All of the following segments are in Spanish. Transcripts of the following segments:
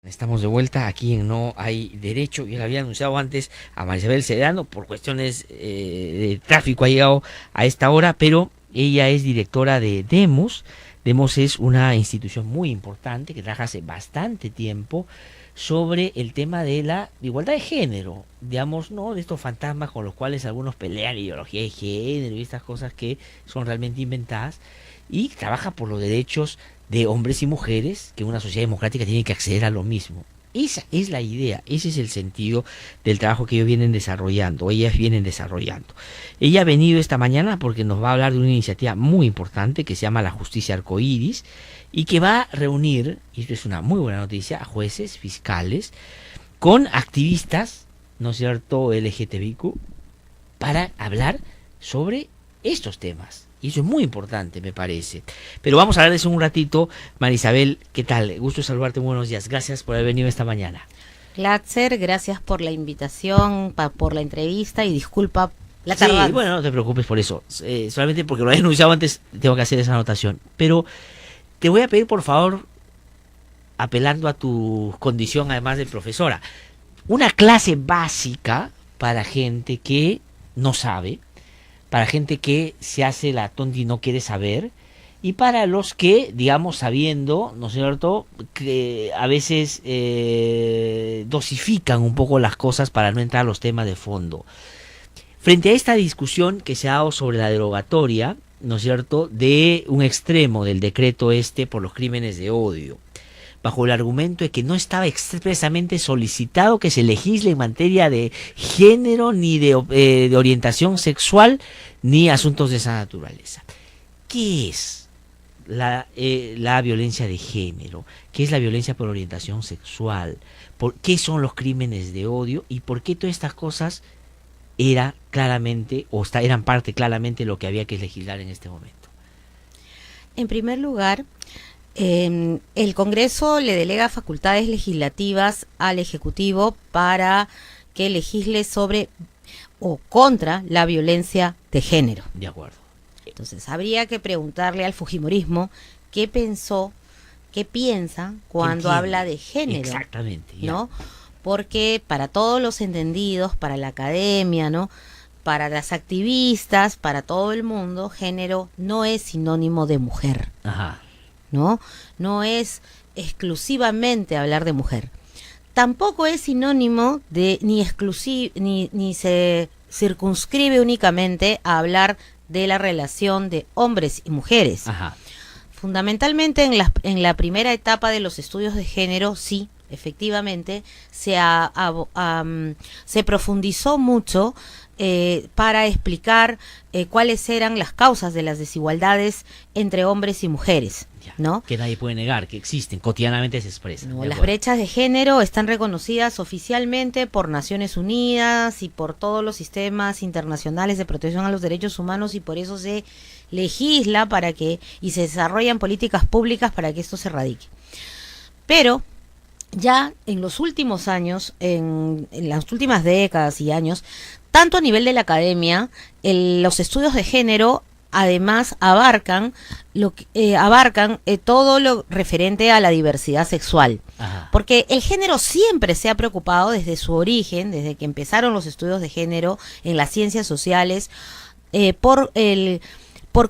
Estamos de vuelta aquí en No Hay Derecho. Yo le había anunciado antes a Marisabel Sedano, por cuestiones de tráfico ha llegado a esta hora, pero ella es directora de Demos. Demos es una institución muy importante que trabaja hace bastante tiempo sobre el tema de la igualdad de género, digamos, ¿no? De estos fantasmas con los cuales algunos pelean, ideología de género y estas cosas que son realmente inventadas, y trabaja por los derechos de hombres y mujeres, que una sociedad democrática tiene que acceder a lo mismo. Esa es la idea, ese es el sentido del trabajo que ellos vienen desarrollando, ellas vienen desarrollando. Ella ha venido esta mañana porque nos va a hablar de una iniciativa muy importante que se llama la Justicia Arcoíris y que va a reunir, y esto es una muy buena noticia, a jueces, fiscales, con activistas, ¿no es cierto?, LGTBIQ, para hablar sobre estos temas. Y eso es muy importante, me parece. Pero vamos a hablar de eso un ratito. Marisabel, ¿qué tal? Gusto saludarte, buenos días. Gracias por haber venido esta mañana. Glatzer, gracias por la invitación, por la entrevista y disculpa la tardanza. Sí, bueno, no te preocupes por eso. Solamente porque lo había anunciado antes, tengo que hacer esa anotación. Pero te voy a pedir, por favor, apelando a tu condición, además de profesora, una clase básica para gente que no sabe, para gente que se hace la tonta y no quiere saber, y para los que, digamos, sabiendo, ¿no es cierto?, que a veces dosifican un poco las cosas para no entrar a los temas de fondo. Frente a esta discusión que se ha dado sobre la derogatoria, ¿no es cierto?, de un extremo del decreto por los crímenes de odio, bajo el argumento de que no estaba expresamente solicitado que se legisle en materia de género, ni de orientación sexual, ni asuntos de esa naturaleza. ¿Qué es la violencia de género? ¿Qué es la violencia por orientación sexual? ¿Qué son los crímenes de odio? ¿Y por qué todas estas cosas eran parte claramente de lo que había que legislar en este momento? En primer lugar, el Congreso le delega facultades legislativas al Ejecutivo para que legisle sobre o contra la violencia de género. De acuerdo. Entonces, habría que preguntarle al fujimorismo qué piensa cuando habla de género. Exactamente. Ya. ¿No? Porque para todos los entendidos, para la academia, ¿no?, para las activistas, para todo el mundo, género no es sinónimo de mujer. Ajá. No es exclusivamente hablar de mujer. Tampoco es sinónimo de ni se circunscribe únicamente a hablar de la relación de hombres y mujeres. Ajá. Fundamentalmente en la primera etapa de los estudios de género, sí, efectivamente, se profundizó mucho para explicar cuáles eran las causas de las desigualdades entre hombres y mujeres, ¿no? Que nadie puede negar, que existen, cotidianamente se expresan. No, las brechas de género están reconocidas oficialmente por Naciones Unidas y por todos los sistemas internacionales de protección a los derechos humanos, y por eso se legisla y se desarrollan políticas públicas para que esto se erradique. Pero ya en los últimos años, en las últimas décadas y años, tanto a nivel de la academia, los estudios de género además abarcan todo lo referente a la diversidad sexual. Ajá. Porque el género siempre se ha preocupado desde su origen, desde que empezaron los estudios de género en las ciencias sociales, por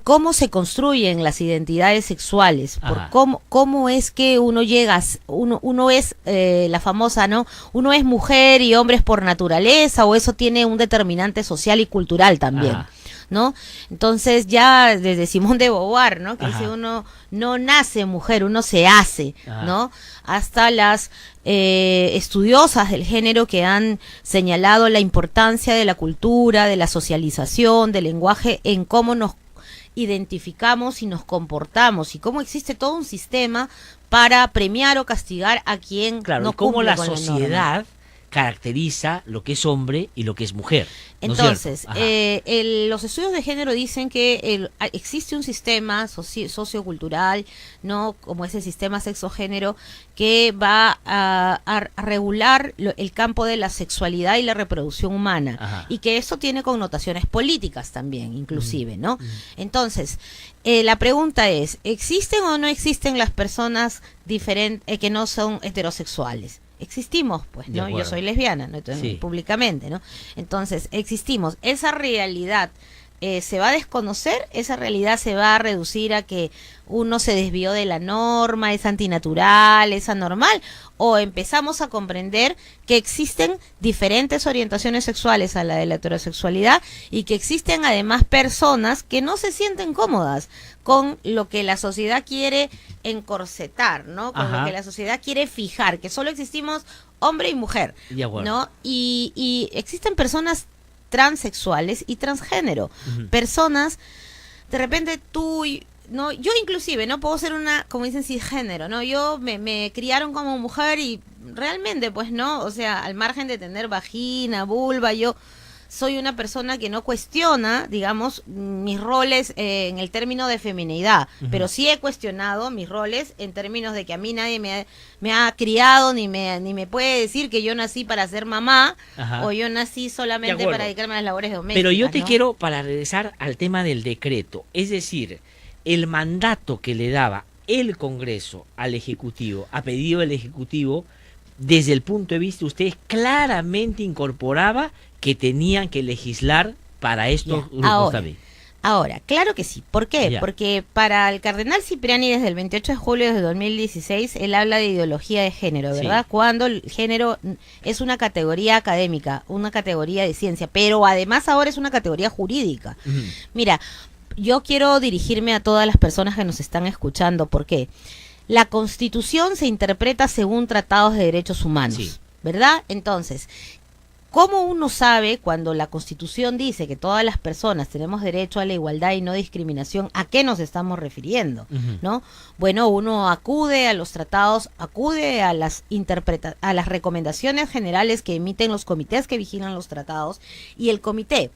cómo se construyen las identidades sexuales, por cómo es que uno llega, uno es la famosa, ¿no?, uno es mujer y hombre es por naturaleza, o eso tiene un determinante social y cultural también. Ajá. ¿No? Entonces ya desde Simone de Beauvoir, ¿no?, que dice uno no nace mujer, uno se hace. Ajá. ¿No? Hasta las estudiosas del género que han señalado la importancia de la cultura, de la socialización, del lenguaje en cómo nos identificamos y nos comportamos, y cómo existe todo un sistema para premiar o castigar a quien no cumple con la sociedad caracteriza lo que es hombre y lo que es mujer. ¿No es Entonces, cierto? los estudios de género dicen que existe un sistema sociocultural, ¿no? Como ese sistema sexogénero, que va a regular el campo de la sexualidad y la reproducción humana. Ajá. Y que eso tiene connotaciones políticas también, inclusive, ¿no? Entonces, la pregunta es, ¿existen o no existen las personas diferentes que no son heterosexuales? Existimos, pues, ¿no? Yo soy lesbiana, ¿no? Entonces, Sí. públicamente, ¿no? Entonces, existimos. Esa realidad se va a desconocer, esa realidad se va a reducir a que uno se desvió de la norma, es antinatural, es anormal, o empezamos a comprender que existen diferentes orientaciones sexuales a la de la heterosexualidad y que existen además personas que no se sienten cómodas con lo que la sociedad quiere encorsetar, ¿no? Con Ajá. lo que la sociedad quiere fijar, que solo existimos hombre y mujer, De acuerdo. ¿no? Y existen personas transexuales y transgénero, personas, de repente no, yo inclusive no puedo ser una, como dicen, cisgénero, ¿no? Yo me criaron como mujer y realmente, pues no, o sea, al margen de tener vagina, vulva, yo soy una persona que no cuestiona, digamos, mis roles en el término de feminidad, pero sí he cuestionado mis roles en términos de que a mí nadie me ha criado ni me puede decir que yo nací para ser mamá. Ajá. O yo nací solamente para dedicarme a las labores domésticas. Pero yo te ¿no? quiero, para regresar al tema del decreto, es decir, el mandato que le daba el Congreso al Ejecutivo, a pedido del Ejecutivo, desde el punto de vista, usted claramente incorporaba que tenían que legislar para estos grupos también. Ahora, claro que sí. ¿Por qué? Porque para el cardenal Cipriani, desde el 28 de julio de 2016, él habla de ideología de género, ¿verdad? Sí. Cuando el género es una categoría académica, una categoría de ciencia, pero además ahora es una categoría jurídica. Mira, yo quiero dirigirme a todas las personas que nos están escuchando. ¿Por qué? La Constitución se interpreta según tratados de derechos humanos, ¿verdad? Entonces, ¿cómo uno sabe cuando la Constitución dice que todas las personas tenemos derecho a la igualdad y no discriminación, a qué nos estamos refiriendo? ¿No? Bueno, uno acude a los tratados, acude a las recomendaciones generales que emiten los comités que vigilan los tratados, y el comité,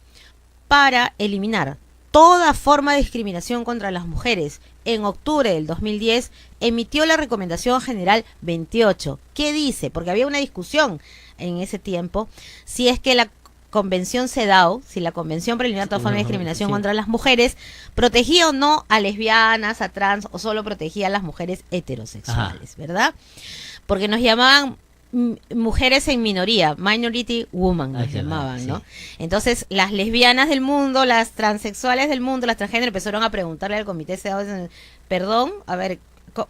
para eliminar toda forma de discriminación contra las mujeres, en octubre del 2010, emitió la Recomendación General 28. ¿Qué dice? Porque había una discusión en ese tiempo, si es que la Convención CEDAW, si la Convención Preliminar de toda forma de discriminación contra las mujeres, protegía o no a lesbianas, a trans, o solo protegía a las mujeres heterosexuales, ¿verdad? Porque nos llamaban mujeres en minoría, minority woman nos llamaban, ¿no? Entonces las lesbianas del mundo, las transexuales del mundo, las transgénero empezaron a preguntarle al comité CEDAW, perdón, a ver,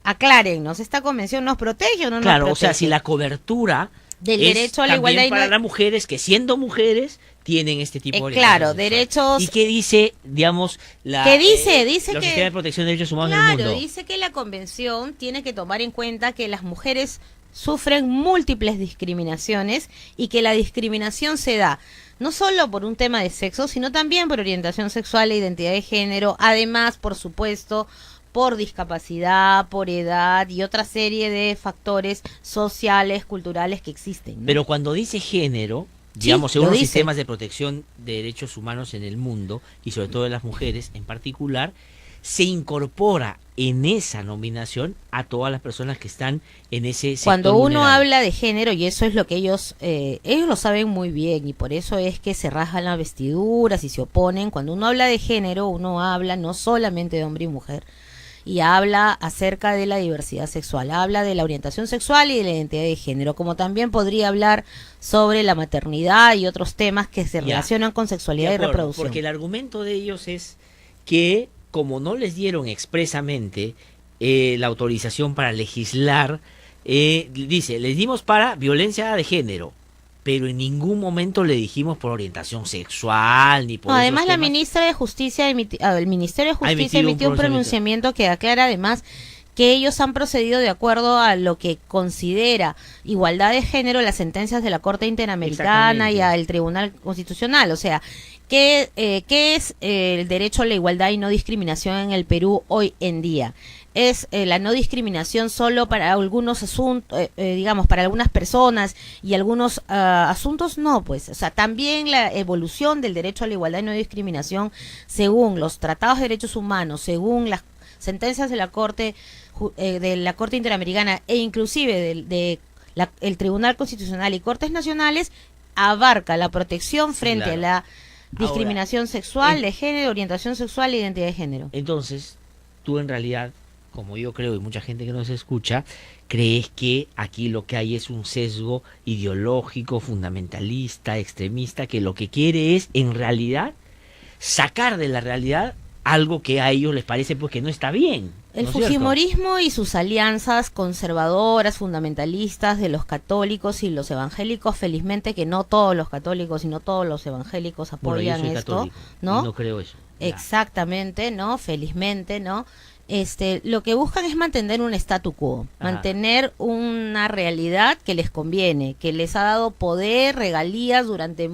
aclárennos, ¿esta convención nos protege o no nos protege? Claro, o sea, si la cobertura del derecho a la igualdad para las mujeres que siendo mujeres tienen este tipo de claro, derechos. ¿Y qué dice, digamos, la ¿qué dice? Dice los sistemas de protección de derechos humanos claro, del mundo? Dice que la convención tiene que tomar en cuenta que las mujeres sufren múltiples discriminaciones y que la discriminación se da no solo por un tema de sexo, sino también por orientación sexual e identidad de género, además, por supuesto, por discapacidad, por edad y otra serie de factores sociales, culturales que existen, ¿no? Pero cuando dice género, digamos, según los sistemas de protección de derechos humanos en el mundo, y sobre todo de las mujeres en particular, se incorpora en esa nominación a todas las personas que están en ese sector. Cuando uno habla de género, y eso es lo que ellos lo saben muy bien, y por eso es que se rasgan las vestiduras y se oponen. Cuando uno habla de género, uno habla no solamente de hombre y mujer, y habla acerca de la diversidad sexual, habla de la orientación sexual y de la identidad de género, como también podría hablar sobre la maternidad y otros temas que se relacionan con sexualidad y reproducción. Porque el argumento de ellos es que como no les dieron expresamente la autorización para legislar, dice, les dimos para violencia de género, pero en ningún momento le dijimos por orientación sexual ni por además la ministra de Justicia el Ministerio de Justicia emitió un pronunciamiento que aclara además que ellos han procedido de acuerdo a lo que considera igualdad de género las sentencias de la Corte Interamericana y al Tribunal Constitucional. O sea, ¿qué es el derecho a la igualdad y no discriminación en el Perú hoy en día? es la no discriminación solo para algunos asuntos, digamos, para algunas personas y algunos asuntos, no, pues, o sea, también la evolución del derecho a la igualdad y no discriminación según los tratados de derechos humanos, según las sentencias de la Corte Interamericana e inclusive el Tribunal Constitucional y Cortes Nacionales, abarca la protección frente a la discriminación sexual, de género, orientación sexual e identidad de género. Entonces, tú en realidad, como yo creo y mucha gente que nos escucha, crees que aquí lo que hay es un sesgo ideológico, fundamentalista, extremista, que lo que quiere es, en realidad, sacar de la realidad algo que a ellos les parece pues que no está bien. El fujimorismo y sus alianzas conservadoras, fundamentalistas de los católicos y los evangélicos, felizmente que no todos los católicos y no todos los evangélicos apoyan esto, católico, ¿no? No creo eso. Exactamente, ¿no? Felizmente, ¿no? Lo que buscan es mantener un statu quo, mantener una realidad que les conviene, que les ha dado poder, regalías durante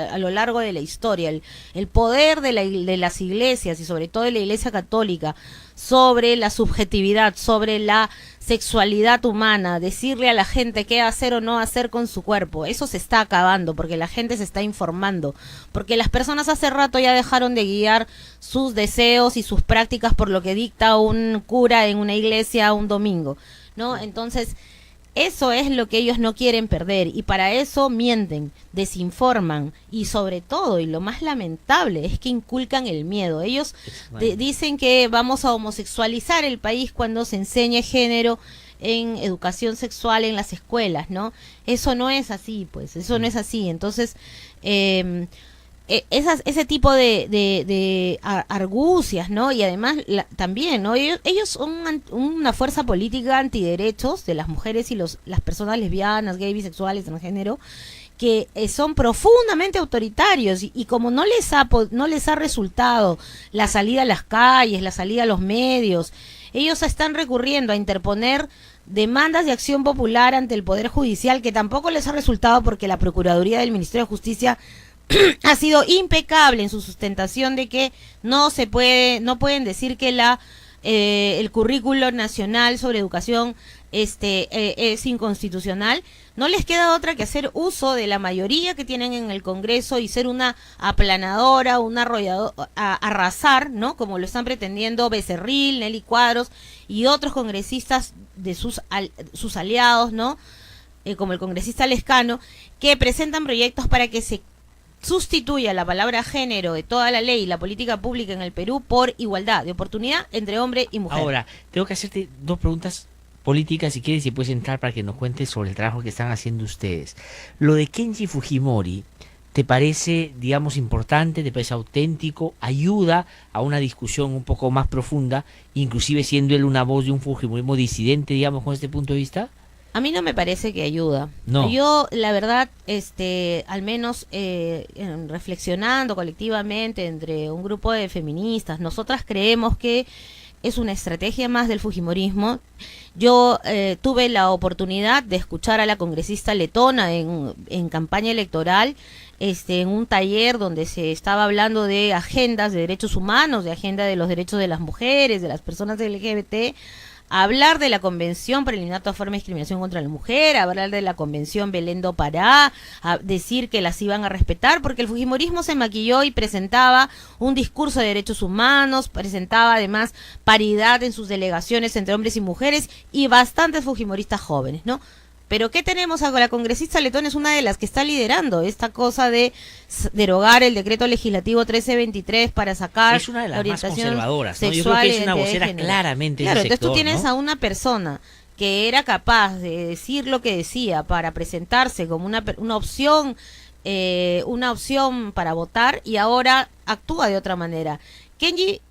a lo largo de la historia, el poder de las iglesias y sobre todo de la Iglesia Católica sobre la subjetividad, sobre la sexualidad humana, decirle a la gente qué hacer o no hacer con su cuerpo. Eso se está acabando porque la gente se está informando, porque las personas hace rato ya dejaron de guiar sus deseos y sus prácticas por lo que dicta un cura en una iglesia un domingo, ¿no? Entonces, eso es lo que ellos no quieren perder y para eso mienten, desinforman y sobre todo, y lo más lamentable, es que inculcan el miedo. Ellos dicen que vamos a homosexualizar el país cuando se enseñe género en educación sexual en las escuelas, ¿no? Eso no es así, pues, eso no es así. Entonces, ese tipo de argucias, ¿no? Y además también, ¿no? Ellos son una fuerza política antiderechos de las mujeres y las personas lesbianas, gay, bisexuales, transgénero, que son profundamente autoritarios y como no les ha resultado la salida a las calles, la salida a los medios, ellos están recurriendo a interponer demandas de acción popular ante el Poder Judicial, que tampoco les ha resultado porque la Procuraduría del Ministerio de Justicia ha sido impecable en su sustentación de que no pueden decir que el currículo nacional sobre educación es inconstitucional. No les queda otra que hacer uso de la mayoría que tienen en el Congreso y ser una aplanadora, una arrolladora, arrasar, ¿no? Como lo están pretendiendo Becerril, Nelly Cuadros y otros congresistas de sus aliados, ¿no? Como el congresista Lescano, que presentan proyectos para que se sustituya la palabra género de toda la ley y la política pública en el Perú por igualdad de oportunidad entre hombre y mujer. Ahora, tengo que hacerte dos preguntas políticas, si quieres, si puedes entrar para que nos cuentes sobre el trabajo que están haciendo ustedes. Lo de Kenji Fujimori, ¿te parece, digamos, importante? ¿Te parece auténtico? ¿Ayuda a una discusión un poco más profunda, inclusive siendo él una voz de un fujimorismo disidente, digamos, con este punto de vista? A mí no me parece que ayuda. No. Yo, la verdad, al menos reflexionando colectivamente entre un grupo de feministas, nosotras creemos que es una estrategia más del fujimorismo. Yo tuve la oportunidad de escuchar a la congresista letona en campaña electoral, en un taller donde se estaba hablando de agendas de derechos humanos, de agenda de los derechos de las mujeres, de las personas LGBT, hablar de la Convención para eliminar toda forma de discriminación contra la mujer, hablar de la Convención Belén do Pará, a decir que las iban a respetar, porque el fujimorismo se maquilló y presentaba un discurso de derechos humanos, presentaba además paridad en sus delegaciones entre hombres y mujeres y bastantes fujimoristas jóvenes, ¿no? Pero ¿qué tenemos ahora? La congresista letona es una de las que está liderando esta cosa de derogar el decreto legislativo 1323 para sacar es una de las orientación más conservadoras, ¿no? sexual. Yo creo que es una vocera claramente claro, ese entonces sector, tú tienes ¿no? a una persona que era capaz de decir lo que decía para presentarse como una opción para votar y ahora actúa de otra manera. Kenji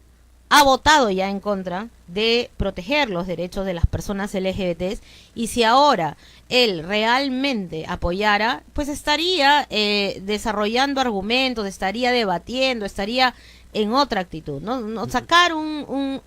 ha votado ya en contra de proteger los derechos de las personas LGBT y si ahora él realmente apoyara, pues estaría desarrollando argumentos, estaría debatiendo, estaría en otra actitud, ¿no? Sacar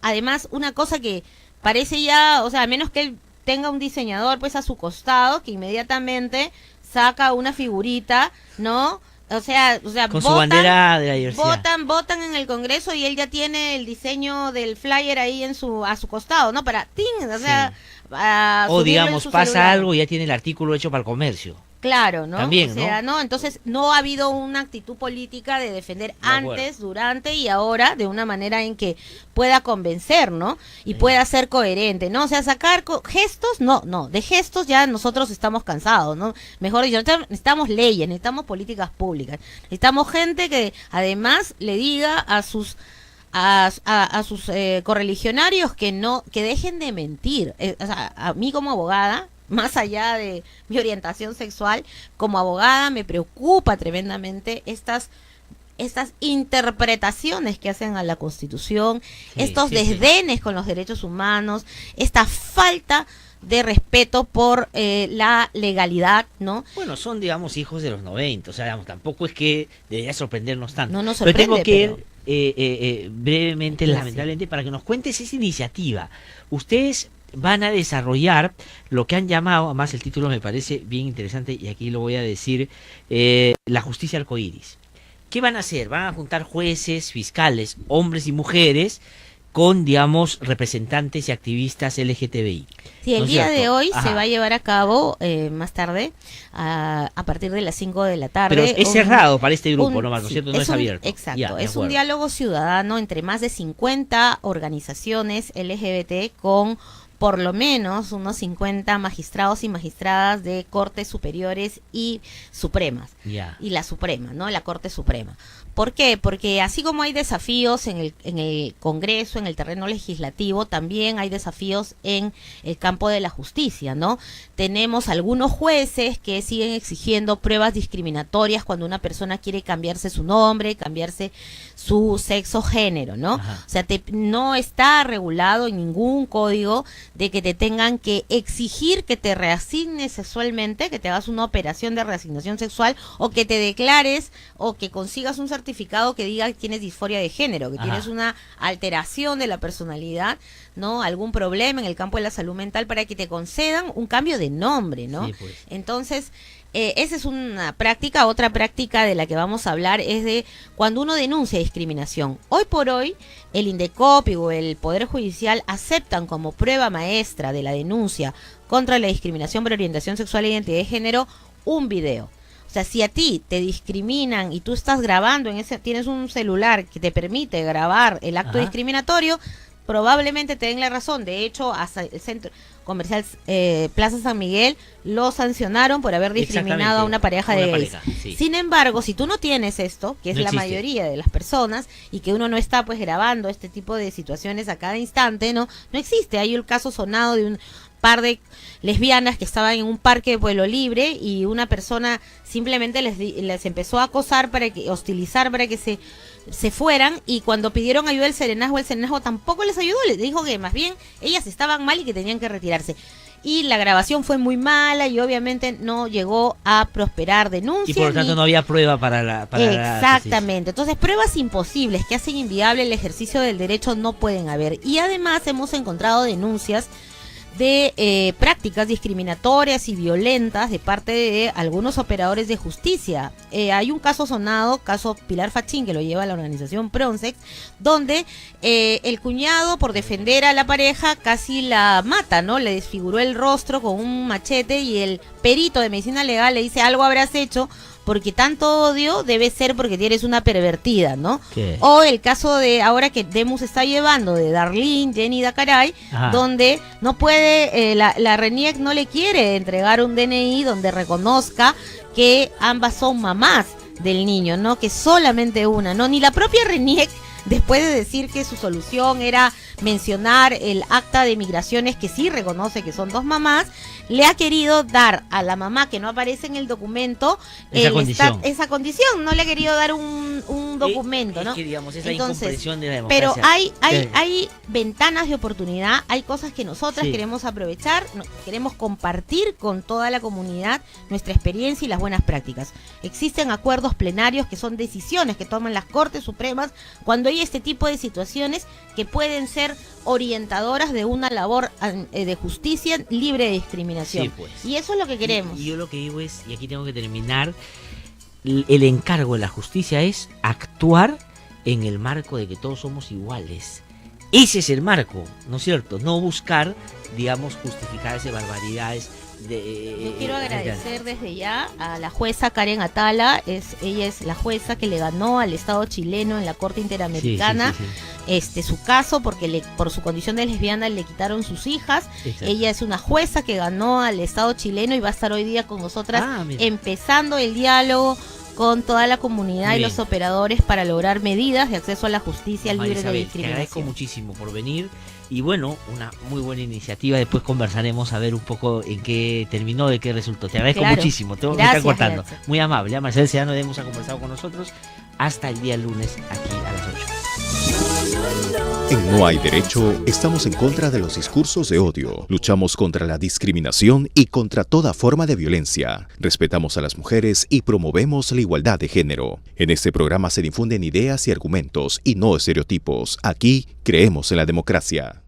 además una cosa que parece ya, o sea, a menos que él tenga un diseñador pues a su costado que inmediatamente saca una figurita, ¿no? O sea, con su bandera de la diversidad. Votan en el Congreso y él ya tiene el diseño del flyer ahí a su costado, ¿no? Para o sea, o digamos, pasa celular. algo y ya tiene el artículo hecho para el comercio. Claro, ¿no? También, o sea, ¿no? Entonces no ha habido una actitud política de defender antes, durante y ahora de una manera en que pueda convencer, ¿no? Y pueda ser coherente, ¿no? O sea, sacar gestos, no, de gestos ya nosotros estamos cansados, ¿no? Mejor dicho, necesitamos leyes, necesitamos políticas públicas, necesitamos gente que además le diga a sus correligionarios que dejen de mentir. O sea, a mí como abogada, más allá de mi orientación sexual, como abogada me preocupa tremendamente estas interpretaciones que hacen a la Constitución, estos desdenes con los derechos humanos, esta falta de respeto por la legalidad, ¿no? Bueno, son, digamos, hijos de los 90, o sea, digamos, tampoco es que debería sorprendernos tanto. No nos sorprende, pero tengo que ir brevemente, lamentablemente, para que nos cuentes esa iniciativa. Ustedes van a desarrollar lo que han llamado, además el título me parece bien interesante y aquí lo voy a decir, la justicia arcoíris. ¿Qué van a hacer? Van a juntar jueces, fiscales, hombres y mujeres con, digamos, representantes y activistas LGTBI. Sí, el día de hoy se va a llevar a cabo más tarde, a partir de las 5 de la tarde. Pero es cerrado para este grupo, ¿no, Marco? ¿Cierto? No es abierto. Exacto, es un diálogo ciudadano entre más de 50 organizaciones LGBT con por lo menos unos 50 magistrados y magistradas de cortes superiores y supremas. Y la Suprema, ¿no? La Corte Suprema. ¿Por qué? Porque así como hay desafíos en el Congreso, en el terreno legislativo, también hay desafíos en el campo de la justicia, ¿no? Tenemos algunos jueces que siguen exigiendo pruebas discriminatorias cuando una persona quiere cambiarse su nombre, cambiarse su sexo, género, ¿no? Ajá. O sea, no está regulado en ningún código de que te tengan que exigir que te reasignes sexualmente, que te hagas una operación de reasignación sexual o que te declares o que consigas un certificado que diga que tienes disforia de género, que tienes una alteración de la personalidad, ¿no? Algún problema en el campo de la salud mental para que te concedan un cambio de nombre, ¿no? Sí, pues. Entonces, esa es una práctica. Otra práctica de la que vamos a hablar es de cuando uno denuncia discriminación. Hoy por hoy, el INDECOP o el Poder Judicial aceptan como prueba maestra de la denuncia contra la discriminación por orientación sexual e identidad de género un video. O sea, si a ti te discriminan y tú estás grabando, tienes un celular que te permite grabar el acto discriminatorio, probablemente te den la razón. De hecho, hasta el centro comercial Plaza San Miguel lo sancionaron por haber discriminado a una pareja de gays. Sí. Sin embargo, si tú no tienes esto, que es la mayoría de las personas, y que uno no está pues grabando este tipo de situaciones a cada instante, no existe. Hay el caso sonado de un par de lesbianas que estaban en un parque de Pueblo Libre y una persona simplemente les empezó a acosar, hostilizar para que se fueran, y cuando pidieron ayuda el serenazgo tampoco les ayudó, les dijo que más bien ellas estaban mal y que tenían que retirarse. Y la grabación fue muy mala y obviamente no llegó a prosperar denuncias. Y por lo tanto no había prueba para exactamente. Entonces, pruebas imposibles que hacen inviable el ejercicio del derecho no pueden haber. Y además hemos encontrado denuncias de prácticas discriminatorias y violentas de parte de algunos operadores de justicia. Hay un caso sonado, caso Pilar Fachín, que lo lleva la organización Pronsex, donde el cuñado, por defender a la pareja, casi la mata, ¿no? Le desfiguró el rostro con un machete y el perito de medicina legal le dice: algo habrás hecho, porque tanto odio debe ser porque eres una pervertida, ¿no? ¿Qué? O el caso de ahora que Demus está llevando de Darlene, Jenny Dacaray, donde no puede, la RENIEC no le quiere entregar un DNI donde reconozca que ambas son mamás del niño, ¿no? Que solamente una, ¿no? Ni la propia RENIEC, después de decir que su solución era mencionar el acta de migraciones que sí reconoce que son dos mamás, le ha querido dar a la mamá que no aparece en el documento esa condición, no le ha querido dar un documento, ¿no? Es que, digamos, es la incomprensión de la democracia. Pero hay ventanas de oportunidad, hay cosas que nosotras queremos aprovechar, queremos compartir con toda la comunidad nuestra experiencia y las buenas prácticas. Existen acuerdos plenarios que son decisiones que toman las Cortes Supremas cuando hay este tipo de situaciones que pueden ser orientadoras de una labor de justicia libre de discriminación. Sí, pues. Y eso es lo que queremos. Y yo lo que digo es, y aquí tengo que terminar, el encargo de la justicia es actuar en el marco de que todos somos iguales. Ese es el marco, ¿no es cierto? No buscar, digamos, justificarse barbaridades. Yo quiero agradecer desde ya a la jueza Karen Atala. Ella es la jueza que le ganó al Estado chileno en la Corte Interamericana su caso, porque por su condición de lesbiana le quitaron sus hijas. Exacto. Ella es una jueza que ganó al Estado chileno y va a estar hoy día con nosotras empezando el diálogo con toda la comunidad y los operadores para lograr medidas de acceso a la justicia libre de discriminación. Te agradezco muchísimo por venir y bueno, una muy buena iniciativa. Después conversaremos a ver un poco en qué terminó, de qué resultó. Te agradezco muchísimo. Me está cortando. Gracias. Muy amable. Marcel Sedano ha conversado con nosotros. Hasta el día lunes aquí a las 8. En No hay Derecho, estamos en contra de los discursos de odio, luchamos contra la discriminación y contra toda forma de violencia, respetamos a las mujeres y promovemos la igualdad de género. En este programa se difunden ideas y argumentos y no estereotipos. Aquí creemos en la democracia.